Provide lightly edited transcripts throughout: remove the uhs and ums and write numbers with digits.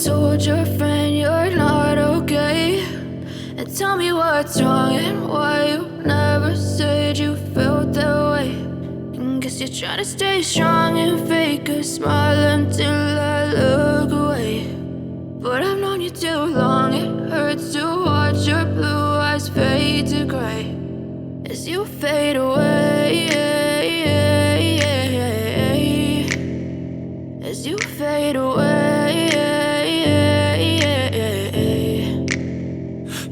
told your friend you're not okay? And tell me what's wrong and why you never said you felt that way. And guess you're trying to stay strong and fake a smile until I look away. But I've known you too long, it hurts to watch your blue eyes fade to gray as you fade away, as you fade away.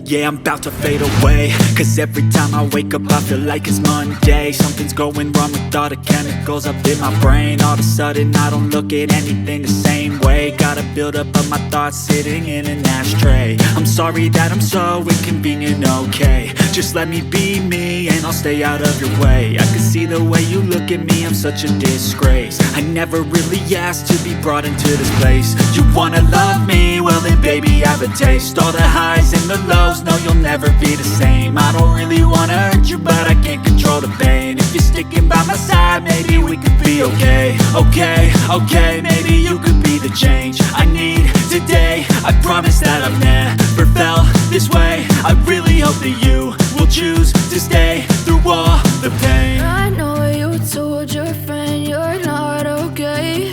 Yeah, I'm about to fade away, cause every time I wake up I feel like it's Monday. Something's going wrong with all the chemicals up in my brain. All of a sudden I don't look at anything the same way. Got a buildup of my thoughts sitting in an ashtray. I'm sorry that I'm so inconvenient, okay? Just let me be me and I'll stay out of your way. I can see the way you look at me, I'm such a disgrace. I never really asked to be brought into this place. You wanna love me? Well then baby I have a taste. All the highs and the lows, no you'll never be the same. I don't really wanna hurt you but I can't control the pain. If you're sticking by my side maybe we could be okay. Okay, maybe you could be the change I need today. I promise that I've never felt this way. I really hope that you will choose to stay through all the pain. I know you told your friend you're not okay.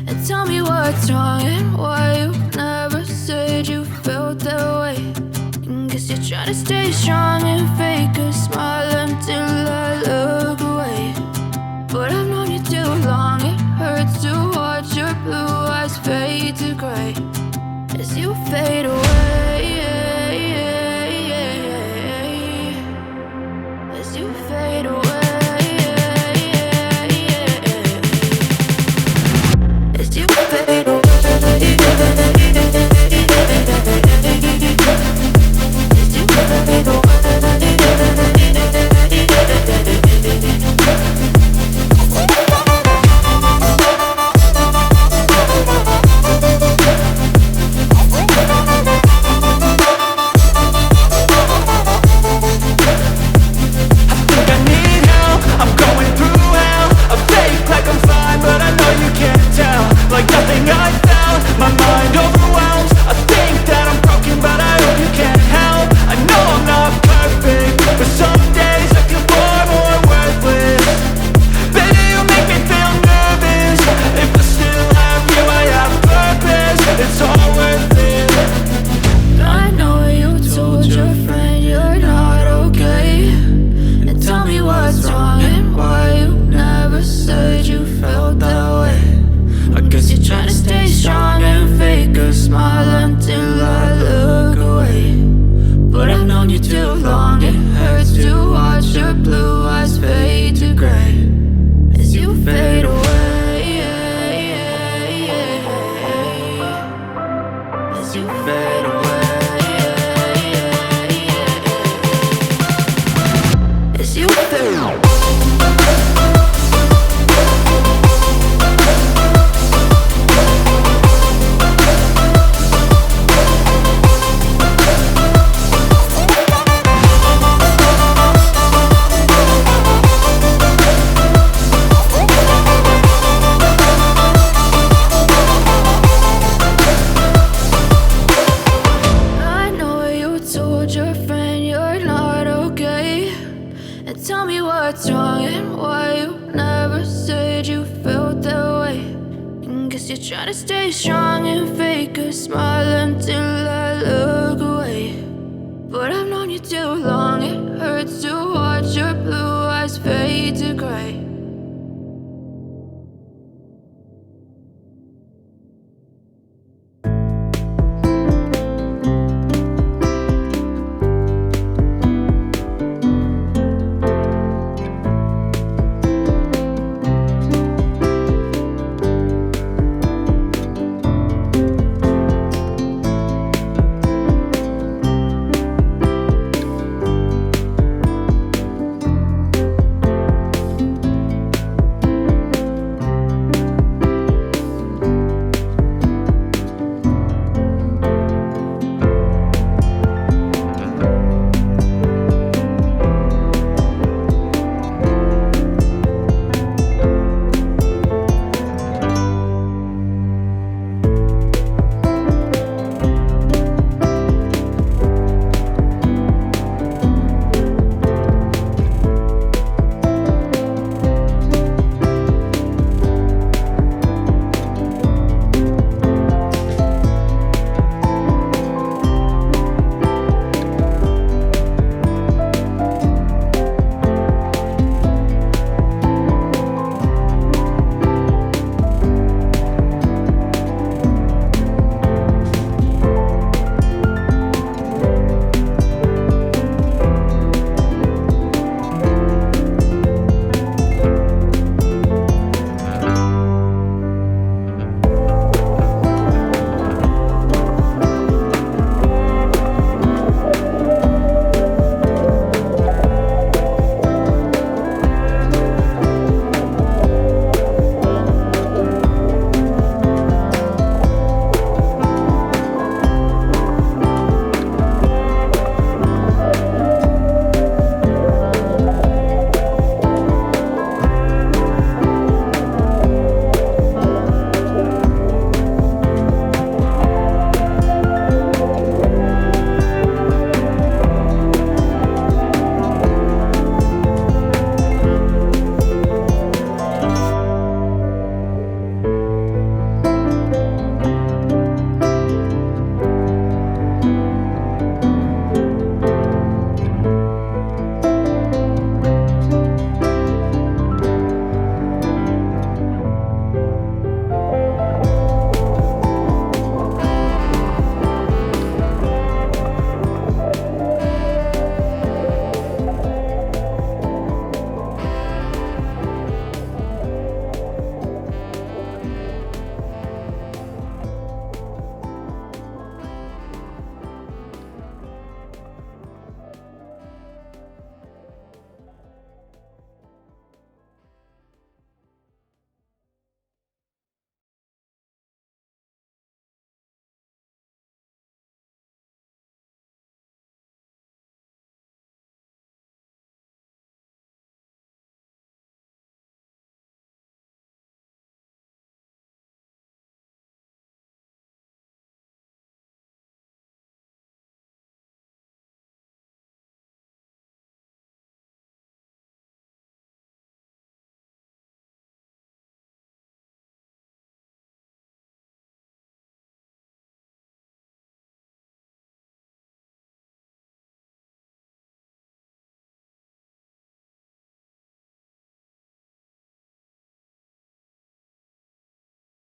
And tell me what's wrong and why you never said you felt that way. And guess you're trying to stay strong and fake a smile until I look away. But I've known you too long, it hurts to watch your blue eyes fade to gray as you fade away, as you fade away, as you fade away. What's wrong and why you never said you felt that way. And guess you're trying to stay strong and fake a smile until I look away. But I've known you too long, it hurts to watch your blue eyes fade to gray